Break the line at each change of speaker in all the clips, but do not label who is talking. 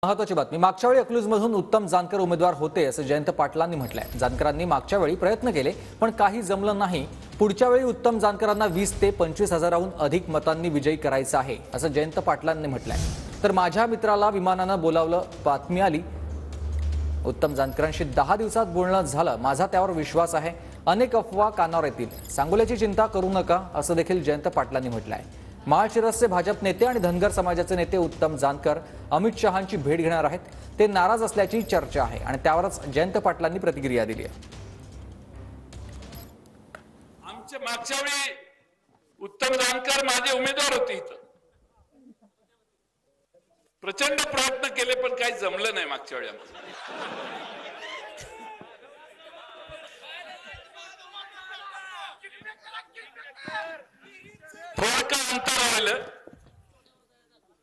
महत्वाची बातमी मागच्या वेळी अकलूजमधून उत्तम जानकर उमेदवार होते असं जयंत पाटलांनी म्हटलंय। जानकरांनी मागच्या वेळी प्रयत्न केले पण काही जमलं नाही। पुढच्या वेळी उत्तम जानकरांना 20 ते 25 हजाराहून अधिक मतांनी विजयी करायचं आहे असं जयंत पाटलांनी म्हटलंय। तर माझ्या मित्राला विमानानं बोलावलं, बातमी आली। उत्तम जानकरांशी 10 दिवसात बोलणं झालं, माझा त्यावर विश्वास आहे। अनेक अफवा कानावर येतील, सांगोल्याची चिंता करू नका असं देखील जयंत पाटलांनी म्हटलंय। माळशिरसचे भाजप नेते आणि धनगर समाजाचे नेते उत्तम जानकर अमित शहांची भेट घेणार आहेत। ते नाराज असल्याची चर्चा आहे आणि त्यावरच जयंत पाटलांनी प्रतिक्रिया दिली आहे।
आमचे मागच्या वेळी उत्तम जानकर माझे उमेदवार होते, इथं प्रचंड प्रयत्न केले पण काही जमलं नाही। मागच्या वेळी थोडं का अंतर राहिलं,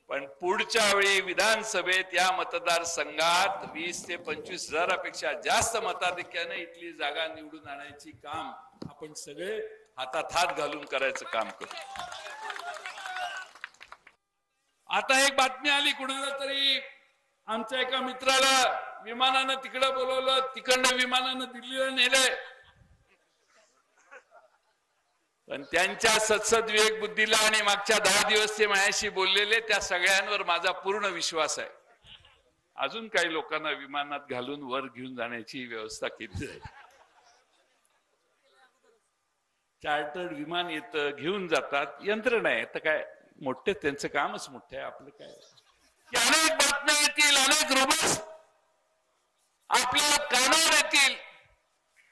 पण पुढच्या वेळी विधानसभेत या मतदारसंघात 20 ते 25 हजारापेक्षा जास्त मताधिक्याने इथली जागा निवडून आणायची काम आपण सगळे हातात हात घालून करायचं काम करू। आता एक बातमी आली, कुणाला तरी आमच्या एका मित्राला विमानानं तिकडे बोलवलं, तिकडनं विमानानं दिल्लीला नेलंय। पण त्यांच्या सत्सद विवेक बुद्धीला आणि मागच्या 10 दिवस ते माझ्याशी बोललेले त्या सगळ्यांवर माझा पूर्ण विश्वास आहे। अजून काही लोकांना विमानात घालून वर घेऊन जाण्याची व्यवस्था केली आहे। चार्टर्ड विमान येतं, घेऊन जातात, यंत्रणा आहे। तर काय मोठे, त्यांचं कामच मोठं आहे, आपलं काय। अनेक बातम्या येतील, अनेक रुमर्स आपल्या कानावर येतील।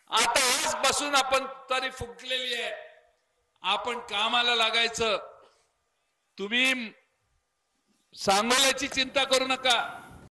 आता आजपासून आपण तरी फुंकलेली आहे, आपण कामाला लागायचं। तुम्ही सांगोल्याची चिंता करू नका।